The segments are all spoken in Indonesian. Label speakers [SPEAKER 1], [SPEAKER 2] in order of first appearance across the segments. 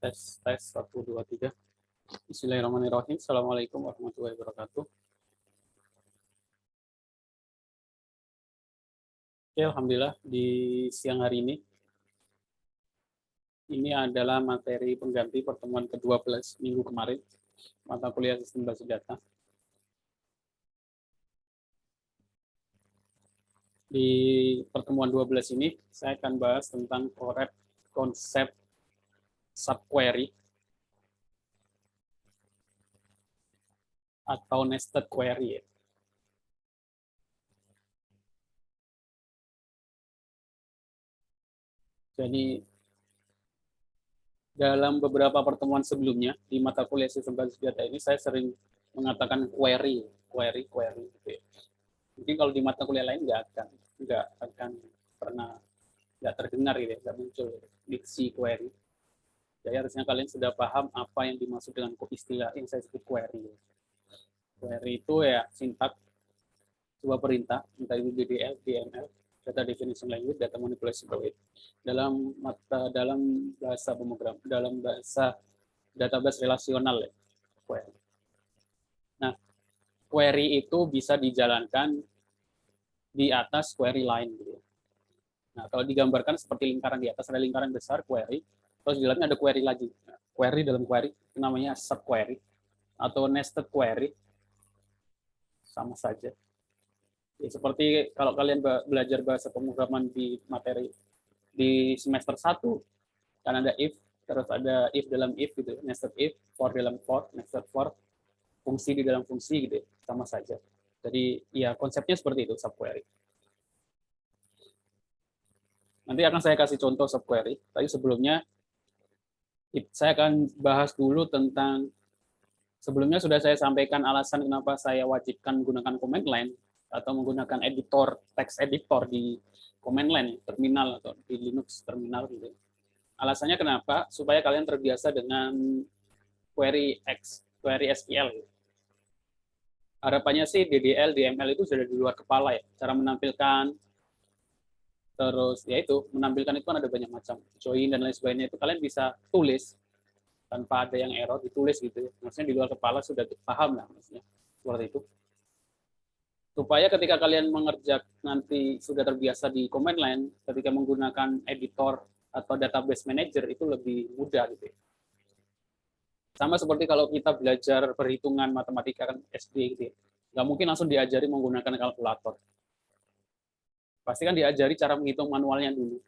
[SPEAKER 1] Tes 1 2 3. Bismillahirrahmanirrahim. Assalamualaikum warahmatullahi wabarakatuh. Oke, alhamdulillah di siang hari ini adalah materi pengganti pertemuan ke-12 minggu kemarin, mata kuliah sistem basis data. Di pertemuan 12 ini saya akan bahas tentang konsep subquery atau nested query. Jadi dalam beberapa pertemuan sebelumnya di mata kuliah sistem basis data ini saya sering mengatakan query. Gitu ya. Mungkin kalau di mata kuliah lain nggak akan pernah nggak terdengar gitu ya, nggak muncul diksi query. Jadi harusnya kalian sudah paham apa yang dimaksud dengan istilah yang saya sebut query. Query itu ya sintak sebuah perintah, entah itu DDL, DML, data definition language, data manipulation language, dalam bahasa pemrogram, dalam bahasa database relasional ya. Query. Nah, query itu bisa dijalankan di atas query line gitu. Nah, kalau digambarkan seperti lingkaran di atas ada lingkaran besar query, terus di dalamnya ada query lagi. Nah, query dalam query itu namanya subquery atau nested query, sama saja. Ya, seperti kalau kalian belajar bahasa pemrograman di materi di semester 1, kan ada if, terus ada if dalam if gitu, nested if, for dalam for, nested for, fungsi di dalam fungsi gitu, sama saja. Jadi ya konsepnya seperti itu subquery. Nanti akan saya kasih contoh subquery, tapi sebelumnya saya akan bahas dulu tentang, sebelumnya sudah saya sampaikan alasan kenapa saya wajibkan menggunakan command line atau menggunakan editor, text editor di command line, terminal atau di Linux terminal gitu. Alasannya kenapa? Supaya kalian terbiasa dengan query SQL. Harapannya sih DDL, DML itu sudah di luar kepala ya. Cara menampilkan, terus ya itu menampilkan itu kan ada banyak macam, join dan lain sebagainya itu kalian bisa tulis tanpa ada yang error, ditulis gitu ya. Maksudnya di luar kepala sudah paham lah maksudnya seperti itu. Supaya ketika kalian mengerjakan nanti sudah terbiasa di command line, ketika menggunakan editor atau database manager itu lebih mudah gitu ya. Sama seperti kalau kita belajar perhitungan matematika kan SD gitu ya. Nggak mungkin langsung diajari menggunakan kalkulator. Pasti kan diajari cara menghitung manualnya dulu.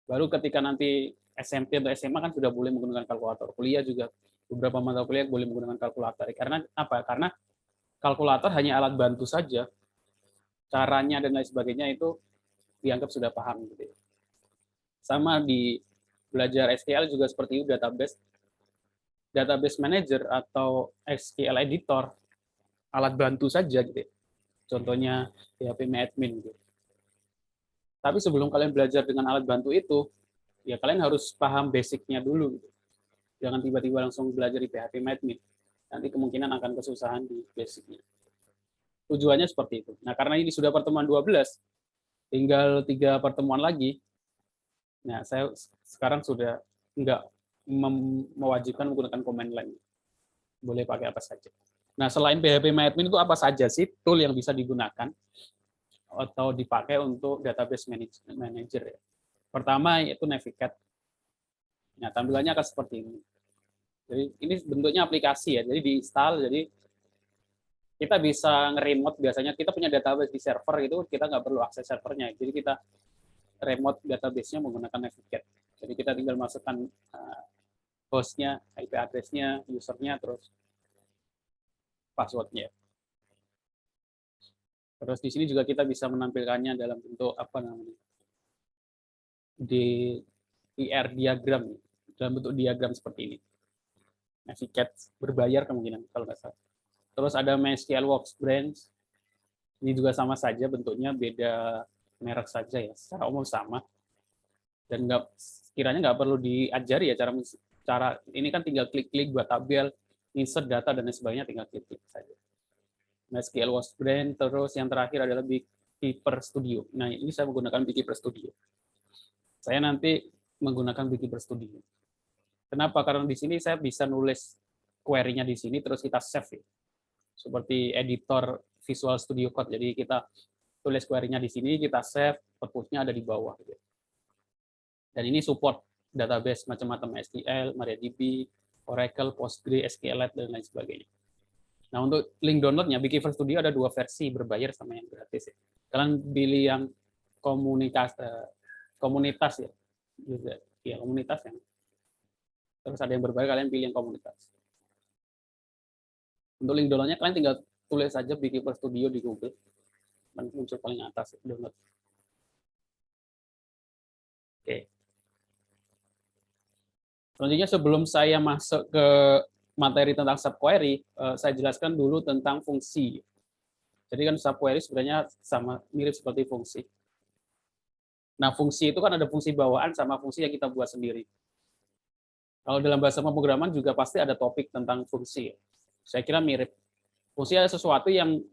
[SPEAKER 1] Baru ketika nanti SMP atau SMA kan sudah boleh menggunakan kalkulator. Kuliah juga beberapa mata kuliah boleh menggunakan kalkulator. Karena apa? Karena kalkulator hanya alat bantu saja. Caranya dan lain sebagainya itu dianggap sudah paham gitu. Sama di belajar SQL juga seperti itu, database manager atau SQL editor alat bantu saja gitu. Contohnya PHP-admin gitu. Tapi sebelum kalian belajar dengan alat bantu itu, ya kalian harus paham basicnya dulu. Gitu. Jangan tiba-tiba langsung belajar di PHP-admin. Nanti kemungkinan akan kesusahan di basicnya. Tujuannya seperti itu. Nah, karena ini sudah pertemuan 12, tinggal 3 pertemuan lagi. Nah, saya sekarang sudah nggak mewajibkan menggunakan command line. Boleh pakai apa saja. Nah, selain PHP-admin itu apa saja sih tool yang bisa digunakan atau dipakai untuk database manager ya. Pertama yaitu Navigat. Nah, tampilannya akan seperti ini. Jadi ini bentuknya aplikasi ya. Jadi diinstal, jadi kita bisa nge-remote, biasanya kita punya database di server itu kita nggak perlu akses servernya. Jadi kita remote database-nya menggunakan Navigat. Jadi kita tinggal masukkan hostnya, IP address-nya, user-nya, terus password-nya. Terus di sini juga kita bisa menampilkannya dalam bentuk apa namanya? Di IR diagram, dalam bentuk diagram seperti ini. Navigat berbayar kemungkinan kalau nggak salah. Terus ada MySQL Workbench. Ini juga sama saja bentuknya, beda merek saja ya. Secara umum sama. Dan kiranya nggak perlu diajari ya cara ini kan tinggal klik-klik buat tabel, insert data dan lain sebagainya, tinggal klik-klik saja. MySQL Workbench, terus yang terakhir adalah Beekeeper Studio. Nah, ini saya menggunakan Beekeeper Studio. Saya nanti menggunakan Beekeeper Studio. Kenapa? Karena di sini saya bisa nulis query-nya di sini, terus kita save ya. Seperti editor Visual Studio Code. Jadi kita tulis query-nya di sini, kita save, output-nya ada di bawah. Dan ini support database macam-macam, SQL, MariaDB, Oracle, Postgre, SQLite, dan lain sebagainya. Nah, untuk link download-nya, Beekeeper Studio ada 2 versi, berbayar sama yang gratis. Ya. Kalian pilih yang komunitas ya. Ya, komunitas yang. Terus ada yang berbayar, kalian pilih yang komunitas. Untuk link download-nya, kalian tinggal tulis saja Beekeeper Studio di Google. Dan muncul paling atas, download. Oke. Selanjutnya, sebelum saya masuk ke materi tentang subquery, saya jelaskan dulu tentang fungsi. Jadi kan subquery sebenarnya sama mirip seperti fungsi. Nah, fungsi itu kan ada fungsi bawaan sama fungsi yang kita buat sendiri. Kalau dalam bahasa pemrograman juga pasti ada topik tentang fungsi. Saya kira mirip. Fungsi adalah sesuatu yang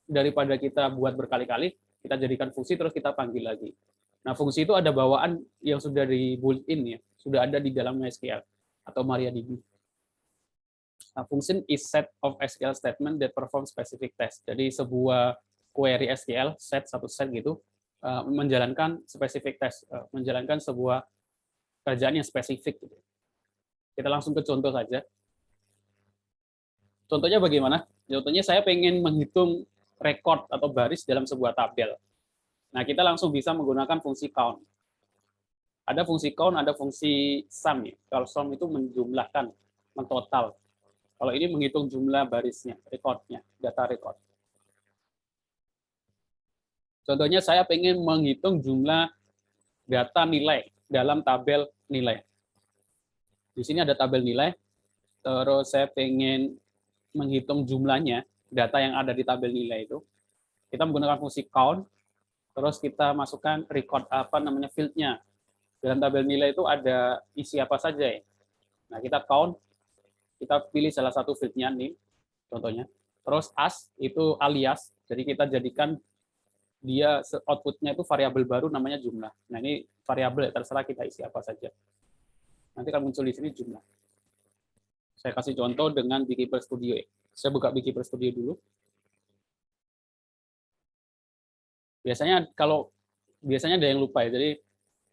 [SPEAKER 1] daripada kita buat berkali-kali, kita jadikan fungsi terus kita panggil lagi. Nah, fungsi itu ada bawaan yang sudah di built-in ya, sudah ada di dalam MySQL atau MariaDB. Nah, function is set of SQL statement that perform specific test. Jadi sebuah query SQL satu set gitu menjalankan spesifik test, menjalankan sebuah kerjaan yang spesifik. Gitu. Kita langsung ke contoh saja. Contohnya bagaimana? Contohnya saya pengen menghitung rekod atau baris dalam sebuah tabel. Nah, kita langsung bisa menggunakan fungsi count. Ada fungsi count, ada fungsi sum. Ya. Kalau sum itu menjumlahkan, mentotal. Kalau ini menghitung jumlah barisnya, rekodnya, data rekod. Contohnya saya pengen menghitung jumlah data nilai dalam tabel nilai. Di sini ada tabel nilai, terus saya pengen menghitung jumlahnya, data yang ada di tabel nilai itu. Kita menggunakan fungsi count, terus kita masukkan record field-nya. Dalam tabel nilai itu ada isi apa saja ya. Nah, kita count, kita pilih salah satu field-nya nih, contohnya. Terus as itu alias, jadi kita jadikan dia output-nya itu variabel baru namanya jumlah. Nah, ini variabel, terserah kita isi apa saja. Nanti akan muncul di sini jumlah. Saya kasih contoh dengan Beekeeper Studio. Saya buka Beekeeper Studio dulu. Biasanya ada yang lupa ya. Jadi,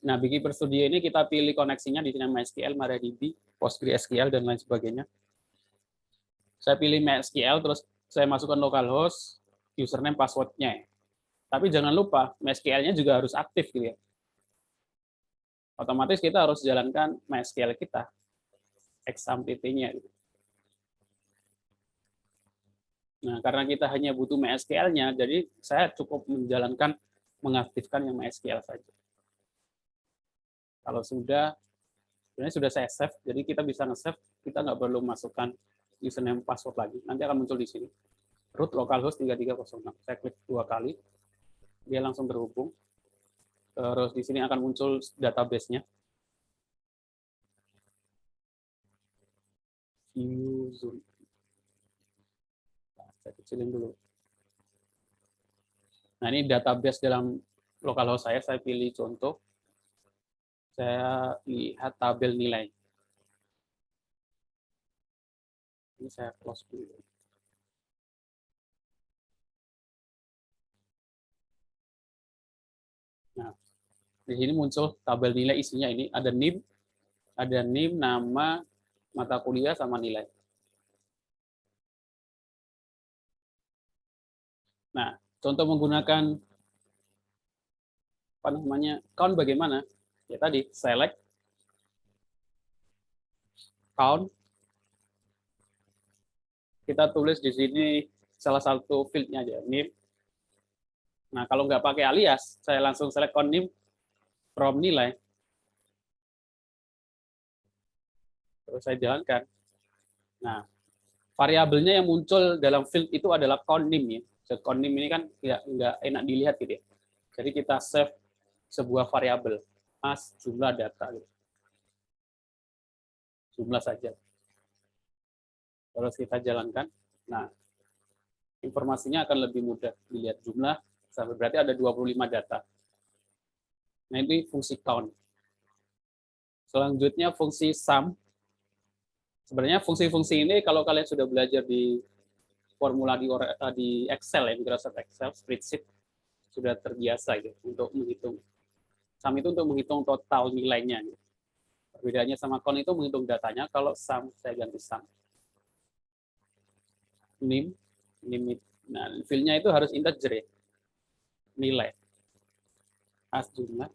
[SPEAKER 1] nah Beekeeper Studio ini kita pilih koneksinya di sini MySQL, MariaDB, PostgreSQL dan lain sebagainya. Saya pilih MySQL, terus saya masukkan localhost, username, password-nya. Tapi jangan lupa MySQL-nya juga harus aktif gitu ya. Otomatis kita harus jalankan MySQL kita, exampt-nya. Nah, karena kita hanya butuh MySQL-nya, jadi saya cukup mengaktifkan yang MySQL saja. Kalau sebenarnya sudah saya save, jadi kita bisa nge-save, kita nggak perlu masukkan username password lagi. Nanti akan muncul di sini. Root localhost 3306. Saya klik 2 kali, dia langsung terhubung. Terus di sini akan muncul database-nya. Zoom. Nah, saya kecilin dulu. Nah, ini database dalam localhost saya pilih contoh. Saya lihat tabel nilai. Ini saya close dulu. Nah, di sini muncul tabel nilai isinya ini ada NIM, nama, mata kuliah sama nilai. Nah, contoh menggunakan count bagaimana? Ya tadi select count. Kita tulis di sini salah satu field-nya aja, NIM. Nah, kalau nggak pakai alias, saya langsung select count NIM from nilai. Terus saya jalankan. Nah, variabelnya yang muncul dalam field itu adalah count NIM ya. Count NIM ini kan nggak enak dilihat gitu ya. Jadi kita save sebuah variabel as jumlah data gitu. Jumlah saja. Terus kita jalankan. Nah, informasinya akan lebih mudah dilihat jumlah sampai berarti ada 25 data. Nah, ini fungsi count. Selanjutnya fungsi sum. Sebenarnya fungsi-fungsi ini kalau kalian sudah belajar di formula di Excel ya, Microsoft Excel spreadsheet, sudah terbiasa gitu untuk menghitung. Sum itu untuk menghitung total nilainya. Gitu. Perbedaannya sama count itu menghitung datanya. Kalau sum saya ganti sum. Nim, nah field-nya itu harus integer ya, nilai. As jumlah.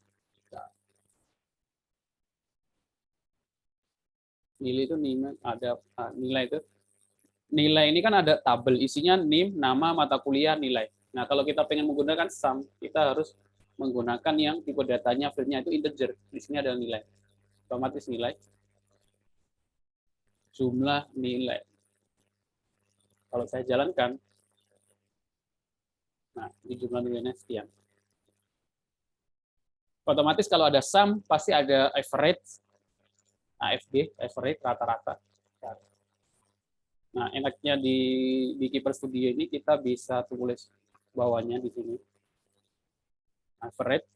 [SPEAKER 1] Nilai itu nilai ini kan ada tabel isinya NIM, nama, mata kuliah, nilai. Nah, kalau kita pengen menggunakan sum, kita harus menggunakan yang tipe datanya fieldnya itu integer. Di sini ada nilai. Otomatis nilai jumlah nilai. Kalau saya jalankan, nah, ini jumlah nilainya sekian. Otomatis kalau ada sum, pasti ada average, AFG, average, rata-rata. Nah, enaknya di Keeper Studio ini kita bisa tulis bawahnya di sini. Average.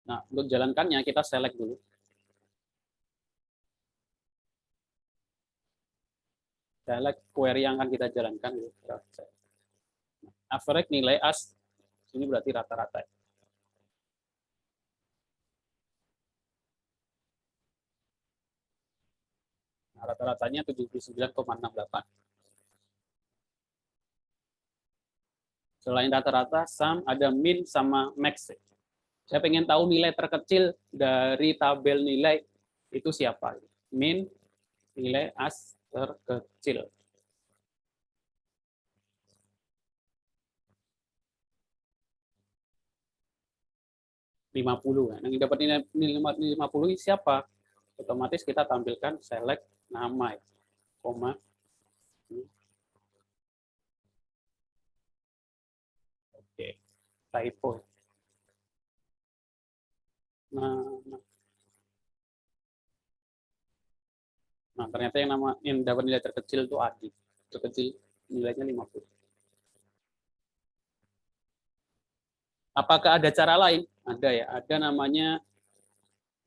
[SPEAKER 1] Nah, untuk jalankannya kita select dulu. Select query yang akan kita jalankan. Average nilai as, ini berarti rata-rata. Nah, rata-ratanya 79,68. Selain rata-rata, sum ada min sama max. Saya pengen tahu nilai terkecil dari tabel nilai itu siapa. Min, nilai as terkecil. Yang dapat nilai 50 siapa? Otomatis kita tampilkan select nama, koma. Oke, typo. Nah, ternyata yang dapat nilai terkecil itu Adi. Terkecil nilainya 50. Apakah ada cara lain? Ada ya, ada namanya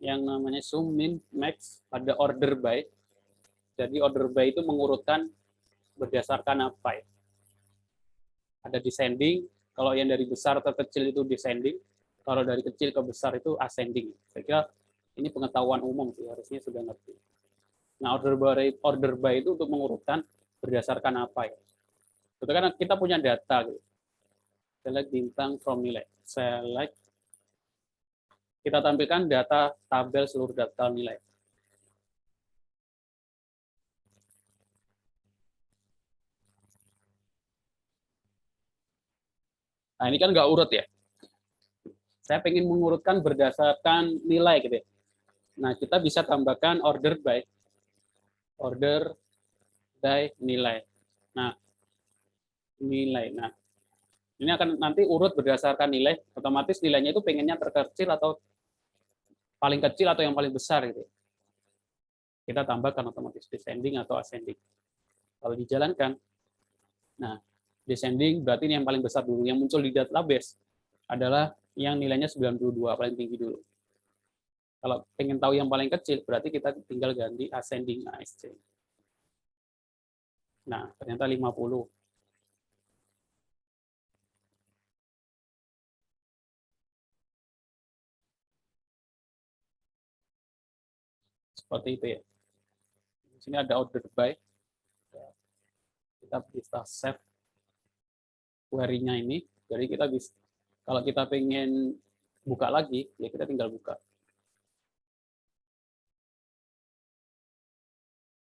[SPEAKER 1] yang namanya sum, min, max, ada order by. Jadi order by itu mengurutkan berdasarkan apa ya? Ada descending, kalau yang dari besar ke kecil itu descending, kalau dari kecil ke besar itu ascending. Saya kira ini pengetahuan umum sih, harusnya sudah ngerti. Nah, order by itu untuk mengurutkan berdasarkan apa ya? Itu kan kita punya data gitu. Select bintang from nilai. Select, kita tampilkan data tabel seluruh data nilai. Nah, ini kan nggak urut ya. Saya pengen mengurutkan berdasarkan nilai gitu ya. Nah, kita bisa tambahkan order by nilai. Nah, nilai. Nah, ini akan nanti urut berdasarkan nilai. Otomatis nilainya itu pengennya terkecil atau paling kecil atau yang paling besar gitu. Kita tambahkan otomatis descending atau ascending. Kalau dijalankan, nah descending berarti ini yang paling besar dulu. Yang muncul di database adalah yang nilainya 92, paling tinggi dulu. Kalau pengen tahu yang paling kecil, berarti kita tinggal ganti ascending ASC. Nah, ternyata 50. Seperti itu ya. Di sini ada order by. Kita bisa save query-nya ini. Jadi kita bisa, kalau kita pengen buka lagi, ya kita tinggal buka.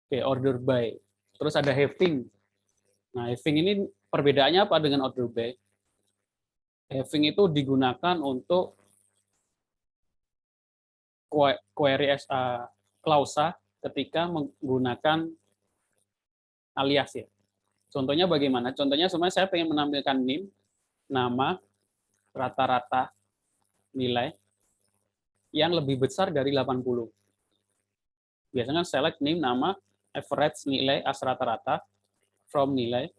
[SPEAKER 1] Oke, order by. Terus ada having. Nah, having ini perbedaannya apa dengan order by? Having itu digunakan untuk query klausa ketika menggunakan alias ya. Contohnya bagaimana? Contohnya sebenarnya saya pengen menampilkan NIM, nama, rata-rata nilai yang lebih besar dari 80. Biasanya select NIM, nama, average nilai as rata-rata, from nilai,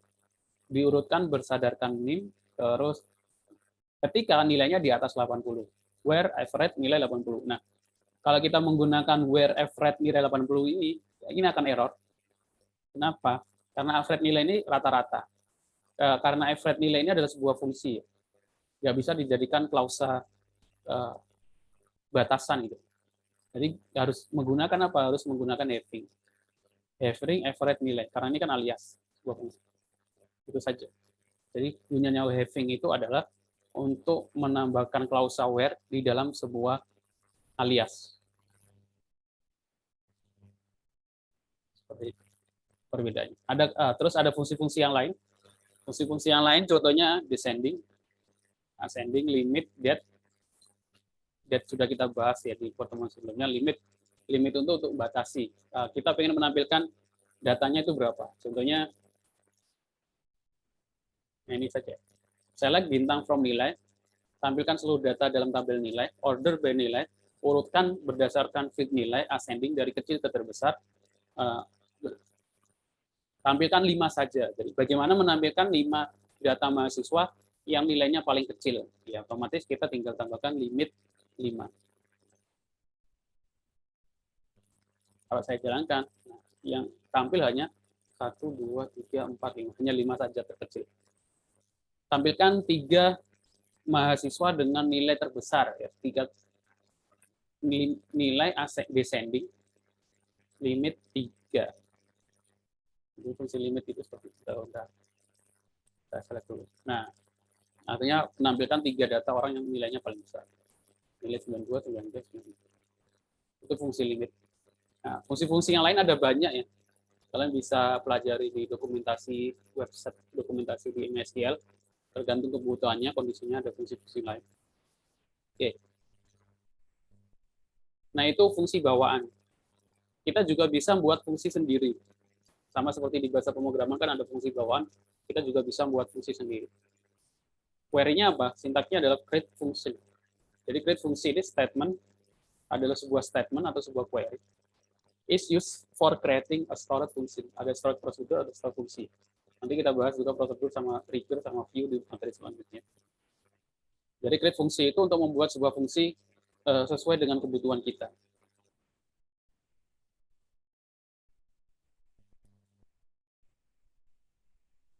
[SPEAKER 1] diurutkan berdasarkan NIM, terus ketika nilainya di atas 80. Where average nilai 80. Nah, Kalau kita menggunakan where average nilai 80 ini akan error. Kenapa? Karena average nilai ini rata-rata. Karena average nilai ini adalah sebuah fungsi, nggak bisa dijadikan klausa batasan gitu. Jadi harus menggunakan apa? Harus menggunakan having. Having average nilai, karena ini kan alias sebuah fungsi. Itu saja. Jadi gunanya having itu adalah untuk menambahkan klausa where di dalam sebuah alias. Seperti itu perbedaannya. Terus ada fungsi-fungsi yang lain. Fungsi-fungsi yang lain contohnya descending, ascending, limit, that sudah kita bahas ya di pertemuan sebelumnya. Limit untuk batasi. Kita ingin menampilkan datanya itu berapa. Contohnya ini saja. Select bintang from nilai, tampilkan seluruh data dalam tabel nilai, order by nilai, urutkan berdasarkan fit nilai, ascending dari kecil ke terbesar, tampilkan 5 saja. Jadi bagaimana menampilkan 5 data mahasiswa yang nilainya paling kecil? Ya, otomatis kita tinggal tambahkan limit 5. Kalau saya jalankan, yang tampil hanya 1, 2, 3, 4, 5. Hanya 5 saja terkecil. Tampilkan 3 mahasiswa dengan nilai terbesar. Ya, 3 nilai descending, limit 3. Jadi fungsi limit itu seperti itu. Kita select dulu. Nah, artinya menampilkan 3 data orang yang nilainya paling besar. Nilai 92, 93, 93. Itu fungsi limit. Nah, fungsi-fungsi yang lain ada banyak ya. Kalian bisa pelajari di dokumentasi website, dokumentasi di MySQL. Tergantung kebutuhannya, kondisinya ada fungsi-fungsi lain. Oke. Nah, itu fungsi bawaan. Kita juga bisa buat fungsi sendiri. Sama seperti di bahasa pemrograman kan ada fungsi bawaan, kita juga bisa buat fungsi sendiri. Query-nya apa? Sintaksnya adalah create function. Jadi create function ini statement adalah sebuah statement atau sebuah query. Is used for creating a stored function. Ada stored procedure, ada stored fungsi. Nanti kita bahas juga prosedur sama trigger sama view di materi selanjutnya. Jadi create fungsi itu untuk membuat sebuah fungsi sesuai dengan kebutuhan kita.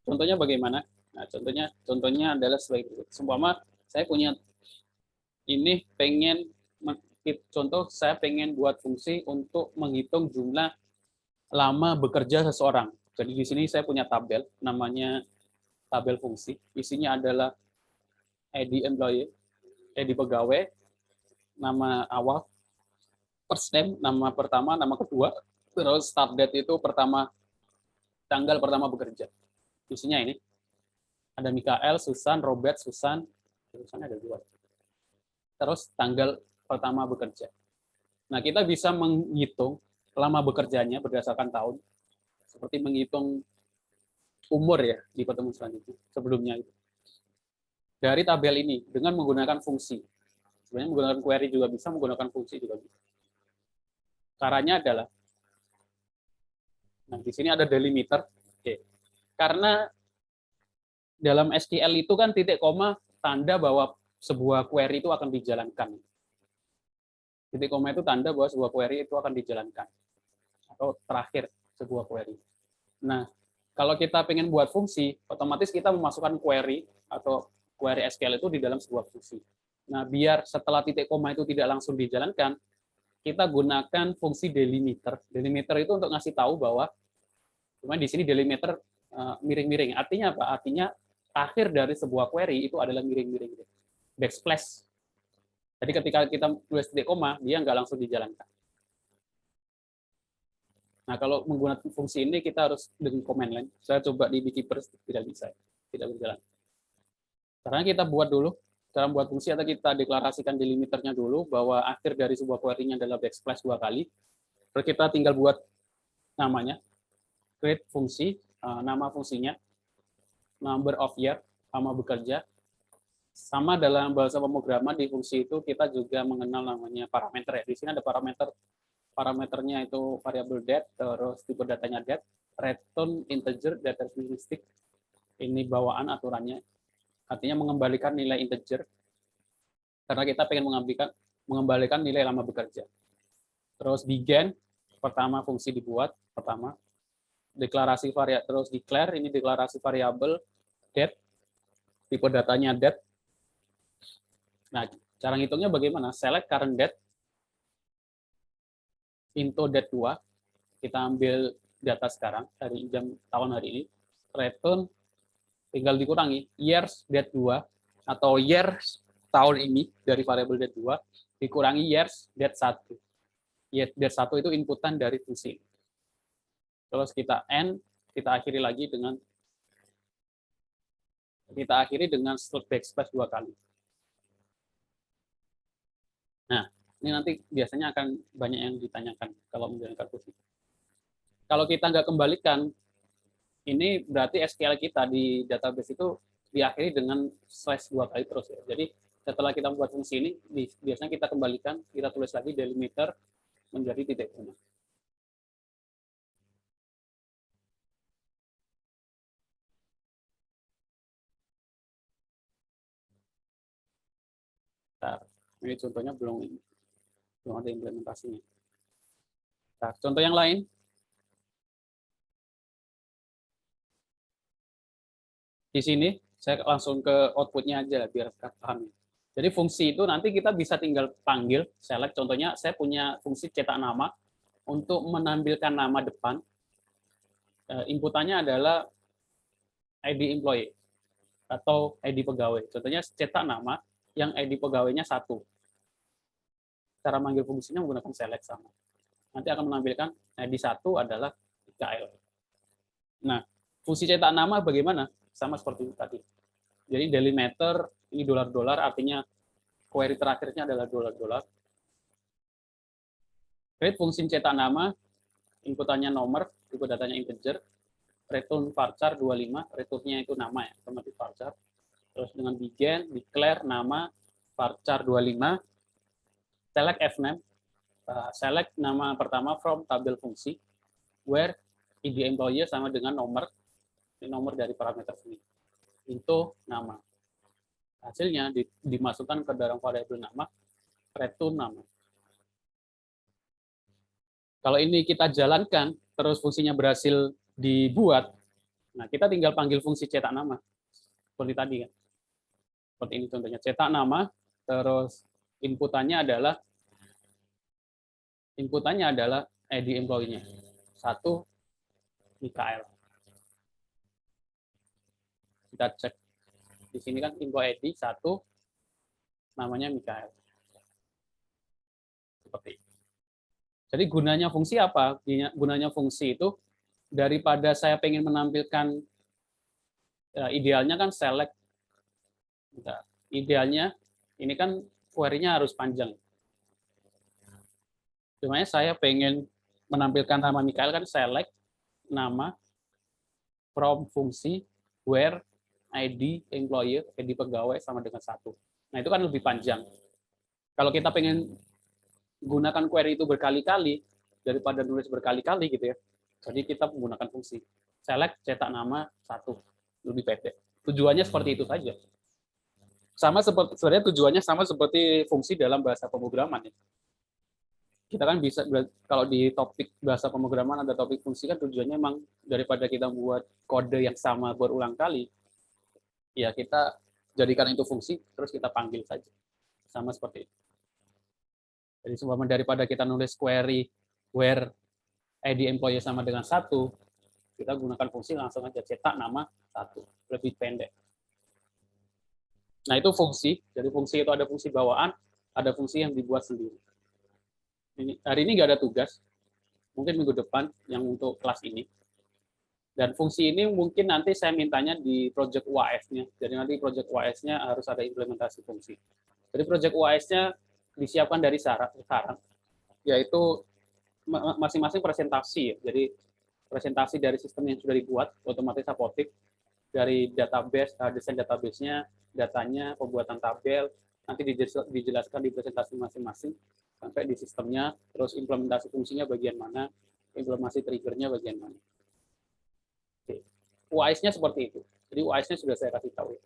[SPEAKER 1] Contohnya bagaimana? Nah, contohnya adalah sebagai berikut. Seumpama saya punya ini contoh saya pengen buat fungsi untuk menghitung jumlah lama bekerja seseorang. Jadi di sini saya punya tabel, namanya tabel fungsi. Isinya adalah ID employee, ID pegawai, nama awal, first name, nama pertama, nama kedua, terus start date itu tanggal pertama bekerja. Isinya ini. Ada Mikael, Susan, Robert, Susan ada 2. Terus tanggal pertama bekerja. Nah, kita bisa menghitung lama bekerjanya berdasarkan tahun, seperti menghitung umur ya di pertemuan selanjutnya, sebelumnya itu. Dari tabel ini, dengan menggunakan fungsi. Sebenarnya menggunakan query juga bisa, menggunakan fungsi juga bisa. Caranya adalah, nah di sini ada delimiter. Oke. Karena dalam SQL itu kan titik koma tanda bahwa sebuah query itu akan dijalankan. Titik koma itu tanda bahwa sebuah query itu akan dijalankan. Atau terakhir sebuah query. Nah, kalau kita pengen buat fungsi, otomatis kita memasukkan query atau query SQL itu di dalam sebuah fungsi. Nah, biar setelah titik koma itu tidak langsung dijalankan, kita gunakan fungsi delimiter. Delimiter itu untuk ngasih tahu bahwa, cuma di sini delimiter miring-miring. Artinya apa? Artinya akhir dari sebuah query itu adalah miring-miring. Backsplash. Jadi ketika kita tulis titik koma, dia nggak langsung dijalankan. Nah, kalau menggunakan fungsi ini, kita harus dengan command line. Saya coba di Beekeeper, tidak bisa. Tidak berjalan. Caranya kita buat dulu, cara membuat fungsi, atau kita deklarasikan delimiternya dulu, bahwa akhir dari sebuah query-nya adalah backsplash 2 kali. Terus kita tinggal buat namanya, create fungsi, nama fungsinya, number of year, lama bekerja. Sama dalam bahasa pemrograman di fungsi itu kita juga mengenal namanya parameter ya. Di sini ada parameternya itu variabel date, terus tipe datanya date, return integer, data statistik. Ini bawaan aturannya. Artinya mengembalikan nilai integer. Karena kita pengen mengembalikan nilai lama bekerja. Terus begin, pertama fungsi dibuat, pertama. Deklarasi variabel, terus declare, ini deklarasi variabel date, tipe datanya date. Nah, cara ngitungnya bagaimana? Select current date into date 2, kita ambil data sekarang, dari jam tahun hari ini, return, tinggal dikurangi, years date 2, atau years tahun ini, dari variabel date 2, dikurangi years date 1. Date 1 itu inputan dari fungsi. Terus kita end, kita akhiri lagi dengan backspace 2 kali. Nah, ini nanti biasanya akan banyak yang ditanyakan kalau menjalankan fungsi. Kalau kita nggak kembalikan, ini berarti SQL kita di database itu diakhiri dengan slash 2 kali terus ya. Jadi setelah kita membuat fungsi ini, biasanya kita kembalikan, kita tulis lagi delimiter menjadi titik tengah. Nah, ini contohnya belum ada implementasinya. Nah, contoh yang lain. Di sini saya langsung ke outputnya aja biar paham. Jadi fungsi itu nanti kita bisa tinggal panggil, select. Contohnya saya punya fungsi cetak nama untuk menampilkan nama depan. Inputannya adalah ID employee atau ID pegawai. Contohnya cetak nama yang ID pegawainya 1. Cara manggil fungsinya menggunakan select sama. Nanti akan menampilkan ID 1 adalah IKL. Nah, fungsi cetak nama bagaimana? Sama seperti tadi. Jadi delimiter ini dolar-dolar, artinya query terakhirnya adalah dolar-dolar. Create fungsi cetak nama, inputannya nomor, input datanya integer, return varchar 25, returnnya itu nama ya, otomatis varchar. Terus dengan begin, declare nama varchar 25, select fname, select nama pertama from tabel fungsi, where id employee sama dengan nomor, ini nomor dari parameter ini, into nama. Hasilnya dimasukkan ke dalam variabel nama, return nama. Kalau ini kita jalankan, terus fungsinya berhasil dibuat, nah kita tinggal panggil fungsi cetak nama, seperti tadi kan. Seperti ini contohnya, cetak nama, terus inputannya adalah ID employee-nya. 1 IKL. Kita cek. Di sini kan info ID 1, namanya Mikael. Seperti itu. Jadi gunanya fungsi apa? Gunanya fungsi itu daripada saya pengen menampilkan, idealnya kan select. Idealnya ini kan query-nya harus panjang. Cuma saya pengen menampilkan nama Mikael kan select nama from fungsi where ID employee, ID pegawai sama dengan 1. Nah itu kan lebih panjang. Kalau kita pengen gunakan query itu berkali-kali daripada nulis berkali-kali gitu ya. Jadi kita menggunakan fungsi select cetak nama 1, lebih pendek. Tujuannya seperti itu saja. Sama seperti sebenarnya tujuannya sama seperti fungsi dalam bahasa pemrograman ya. Kita kan bisa kalau di topik bahasa pemrograman ada topik fungsi kan tujuannya memang daripada kita buat kode yang sama berulang kali, ya kita jadikan itu fungsi terus kita panggil saja. Sama seperti itu. Jadi seumpama daripada kita nulis query where ID employee sama dengan 1, kita gunakan fungsi langsung aja cetak nama 1, lebih pendek. Nah itu fungsi, jadi fungsi itu ada fungsi bawaan, ada fungsi yang dibuat sendiri. Hari ini nggak ada tugas, mungkin minggu depan yang untuk kelas ini. Dan fungsi ini mungkin nanti saya mintanya di project UAS-nya, jadi nanti project UAS-nya harus ada implementasi fungsi. Jadi project UAS-nya disiapkan dari sekarang, yaitu masing-masing presentasi. Jadi presentasi dari sistem yang sudah dibuat, otomatis apotik, dari database, desain database-nya, datanya, pembuatan tabel, nanti dijelaskan di presentasi masing-masing, sampai di sistemnya, terus implementasi fungsinya bagian mana, implementasi trigger-nya bagian mana. Oke. UAS-nya seperti itu. Jadi UAS-nya sudah saya kasih tahu.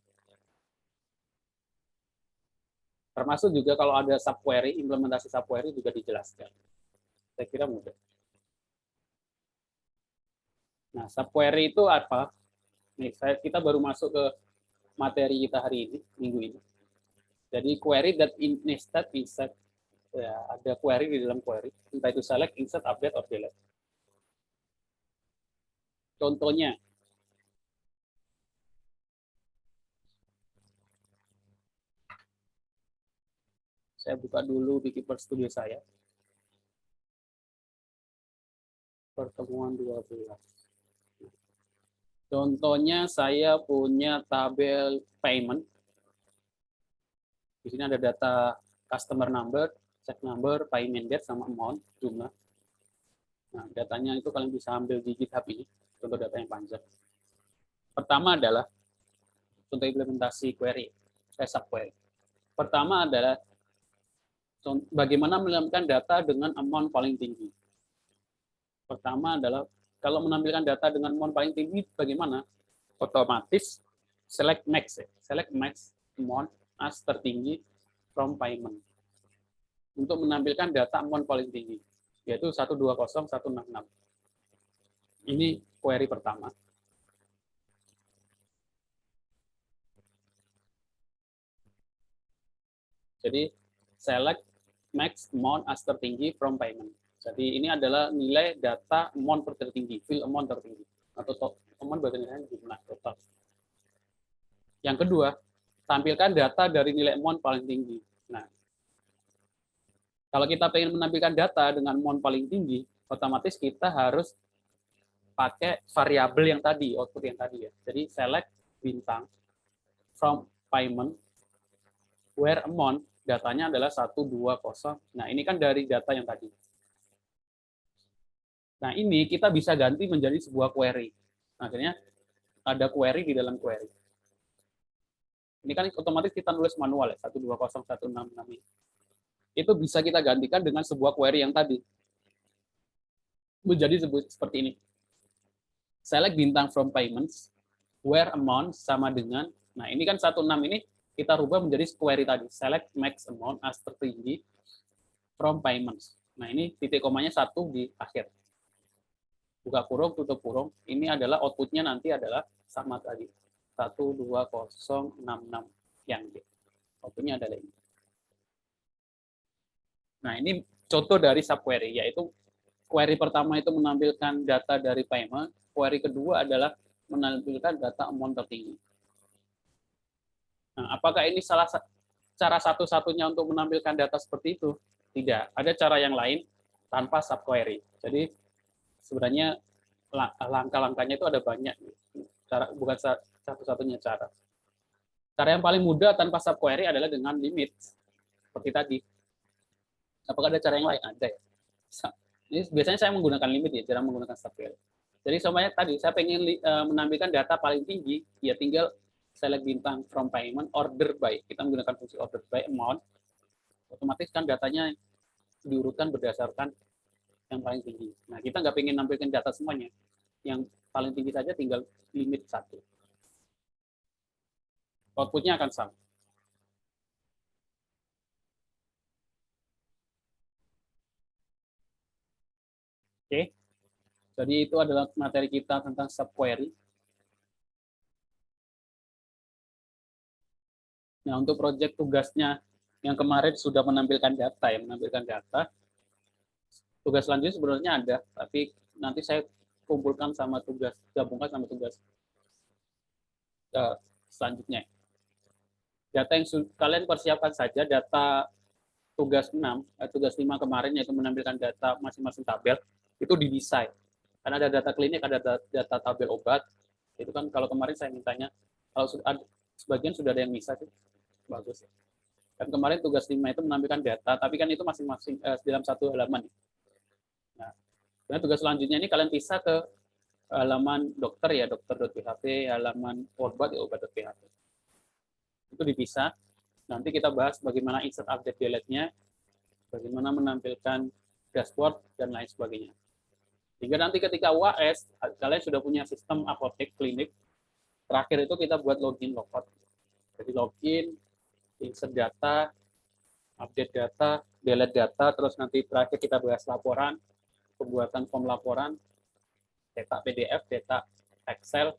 [SPEAKER 1] Termasuk juga kalau ada subquery, implementasi subquery juga dijelaskan. Saya kira mudah. Nah, subquery itu apa? Nih, kita baru masuk ke materi kita hari ini, minggu ini. Jadi query that nested inside, ya, ada query di dalam query, entah itu select, insert, update, or delete. Contohnya, saya buka dulu Wikipedia Studio saya. Pertemuan 12. Contohnya saya punya tabel payment. Di sini ada data customer number, check number, payment date, sama amount, jumlah. Nah, datanya itu kalian bisa ambil di GitHub ini, contoh data yang panjang. Pertama adalah contoh implementasi query, subquery. Pertama adalah bagaimana menampilkan data dengan amount paling tinggi. Pertama adalah kalau menampilkan data dengan amount paling tinggi, bagaimana? Otomatis select max, select max amount as tertinggi from payment. Untuk menampilkan data amount paling tinggi, yaitu 120.166. Ini query pertama. Jadi select max amount as tertinggi from payment. Jadi ini adalah nilai data amount tertinggi, fill amount tertinggi, atau amount bahasa Indonesia jumlah total. Yang kedua, tampilkan data dari nilai amount paling tinggi. Nah, kalau kita ingin menampilkan data dengan amount paling tinggi, otomatis kita harus pakai variabel yang tadi, output yang tadi ya. Jadi select bintang from payment where amount datanya adalah 120. Nah, ini kan dari data yang tadi. Nah, ini kita bisa ganti menjadi sebuah query. Akhirnya ada query di dalam query. Ini kan otomatis kita nulis manual ya, 120.166 ini. Itu bisa kita gantikan dengan sebuah query yang tadi. Menjadi seperti ini. Select bintang from payments, where amount sama dengan, nah ini kan 16 ini kita rubah menjadi query tadi. Select max amount as tertinggi from payments. Nah ini titik komanya 1 di akhir. Buka kurung, tutup kurung. Ini adalah outputnya nanti adalah sama tadi. 12066 yang D. Outputnya adalah ini. Nah, ini contoh dari subquery, yaitu query pertama itu menampilkan data dari payment, query kedua adalah menampilkan data amount tertinggi. Nah, apakah ini salah cara satu-satunya untuk menampilkan data seperti itu? Tidak, ada cara yang lain tanpa subquery. Jadi sebenarnya langkah-langkahnya itu ada banyak, bukan satu-satunya cara. Cara yang paling mudah tanpa subquery adalah dengan limit, seperti tadi. Apakah ada cara yang lain? Ada ya. Ini biasanya saya menggunakan limit ya, jarang menggunakan subquery. Jadi semuanya tadi, saya pengen menampilkan data paling tinggi, ya tinggal select bintang from payment, order by. Kita menggunakan fungsi order by amount. Otomatis kan datanya diurutkan berdasarkan yang paling tinggi. Nah, kita nggak pengen nampilkan data semuanya. Yang paling tinggi saja tinggal limit 1. Outputnya akan sama. Oke. Jadi itu adalah materi kita tentang subquery. Nah, untuk proyek tugasnya yang kemarin sudah menampilkan data, tugas selanjutnya sebenarnya ada, tapi nanti saya kumpulkan sama tugas, gabungkan sama tugas selanjutnya. Data yang kalian persiapkan saja, data tugas 6, tugas 5 kemarin, yaitu menampilkan data masing-masing tabel, itu didesain. Karena ada data klinik, ada data tabel obat. Itu kan kalau kemarin saya mintanya, kalau sebagian sudah ada yang bisa sih, bagus. Dan kemarin tugas 5 itu menampilkan data, tapi kan itu masing-masing dalam satu halaman. Nah, tugas selanjutnya ini kalian pisah ke halaman dokter ya, dokter.php, halaman obat ya, obat.php. Itu dipisah. Nanti kita bahas bagaimana insert, update, delete-nya, bagaimana menampilkan dashboard, dan lain sebagainya. Hingga nanti ketika UAS, kalian sudah punya sistem apotek klinik. Terakhir itu kita buat login logout. Jadi login, insert data, update data, delete data, terus nanti terakhir kita bahas laporan, pembuatan form laporan, cetak PDF, cetak Excel,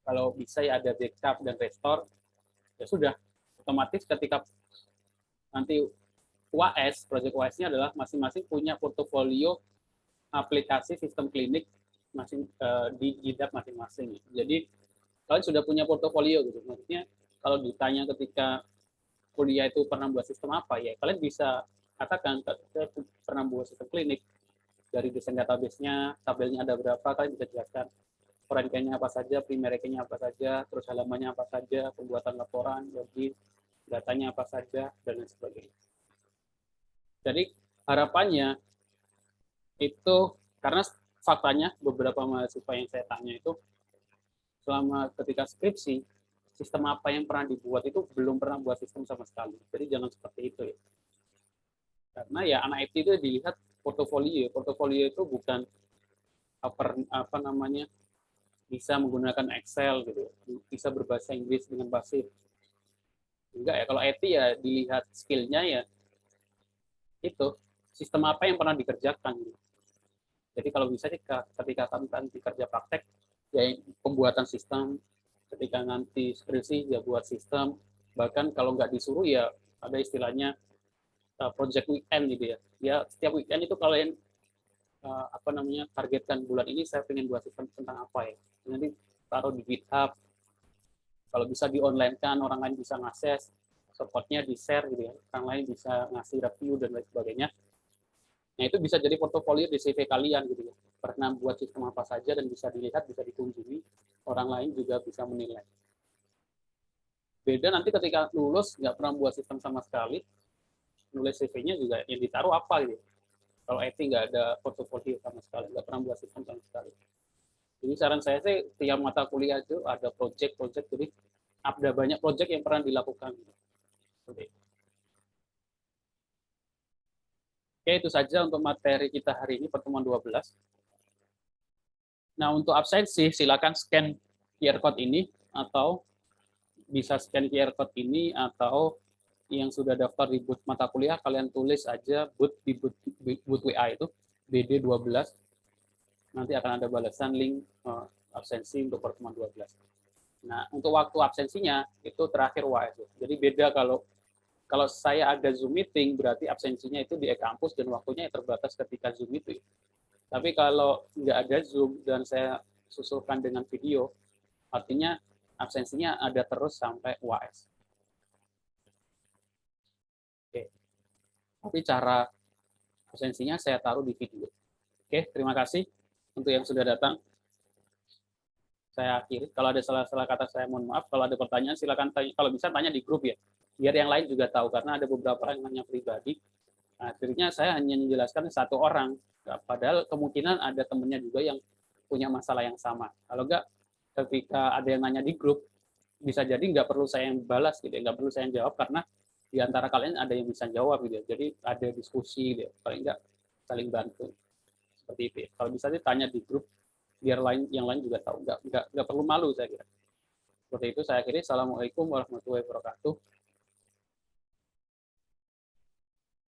[SPEAKER 1] kalau bisa ya ada backup dan restore, ya sudah, otomatis ketika nanti UAS, proyek UAS-nya adalah masing-masing punya portofolio aplikasi sistem klinik di GitHub masing-masing. Jadi kalian sudah punya portofolio gitu. Maksudnya kalau ditanya ketika kuliah itu pernah buat sistem apa, ya kalian bisa katakan saya pernah buat sistem klinik, dari desain database-nya, tabelnya ada berapa, kalian bisa jelaskan foreign key-nya apa saja, primary key-nya apa saja, terus halamannya apa saja, pembuatan laporan, login, datanya apa saja, dan lain sebagainya. Jadi harapannya itu, karena faktanya beberapa mahasiswa yang saya tanya itu selama ketika skripsi, sistem apa yang pernah dibuat itu belum pernah buat sistem sama sekali. Jadi jangan seperti itu ya. Karena ya anak IT itu dilihat portofolio. Portofolio itu bukan apa namanya, bisa menggunakan Excel gitu, bisa berbahasa Inggris dengan pasif. Enggak ya, kalau IT ya dilihat skillnya ya itu sistem apa yang pernah dikerjakan. Jadi kalau bisa sih ketika nanti kerja praktek ya pembuatan sistem, ketika nanti skripsi ya buat sistem, bahkan kalau nggak disuruh ya ada istilahnya project weekend gitu ya. Ya setiap weekend itu kalau yang apa namanya targetkan bulan ini saya pengen buat sistem tentang apa ya. Nanti taruh di GitHub, kalau bisa di online kan orang lain bisa ngakses, supportnya di share gitu ya, orang lain bisa ngasih review dan lain sebagainya. Nah itu bisa jadi portofolio di CV kalian gitu ya, pernah buat sistem apa saja dan bisa dilihat, bisa dikunjungi, orang lain juga bisa menilai. Beda nanti ketika lulus nggak pernah buat sistem sama sekali, nulis CV-nya juga yang ditaruh apa gitu. Kalau IT nggak ada portofolio sama sekali, nggak pernah buat sistem sama sekali. Jadi saran saya sih tiap mata kuliah itu ada project-project, jadi ada banyak project yang pernah dilakukan. Oke, itu saja untuk materi kita hari ini, pertemuan 12. Nah, untuk absensi, silakan scan QR code ini, atau bisa scan QR code ini, atau yang sudah daftar di booth mata kuliah, kalian tulis aja booth di booth WA itu, BD12. Nanti akan ada balasan link absensi untuk pertemuan 12. Nah, untuk waktu absensinya itu terakhir UAS. Jadi beda kalau saya ada Zoom meeting, berarti absensinya itu di e-kampus dan waktunya terbatas ketika Zoom itu. Tapi kalau nggak ada Zoom dan saya susulkan dengan video, artinya absensinya ada terus sampai UAS. Oke. Tapi cara absensinya saya taruh di video. Oke, terima kasih untuk yang sudah datang. Saya akhiri. Kalau ada salah-salah kata saya mohon maaf. Kalau ada pertanyaan silakan tanya. Kalau bisa tanya di grup ya. Biar yang lain juga tahu karena ada beberapa orang yang nanya pribadi. Nah, akhirnya saya hanya menjelaskan satu orang. Padahal kemungkinan ada temannya juga yang punya masalah yang sama. Kalau enggak, ketika ada yang nanya di grup, bisa jadi nggak perlu saya yang balas gitu, nggak perlu saya yang jawab karena di antara kalian ada yang bisa jawab gitu. Jadi ada diskusi gitu. Paling nggak saling bantu. Seperti itu. Kalau bisa ditanya di grup, biar yang lain juga tahu. Nggak perlu malu saya kira. Seperti itu saya akhiri. Assalamualaikum warahmatullahi wabarakatuh.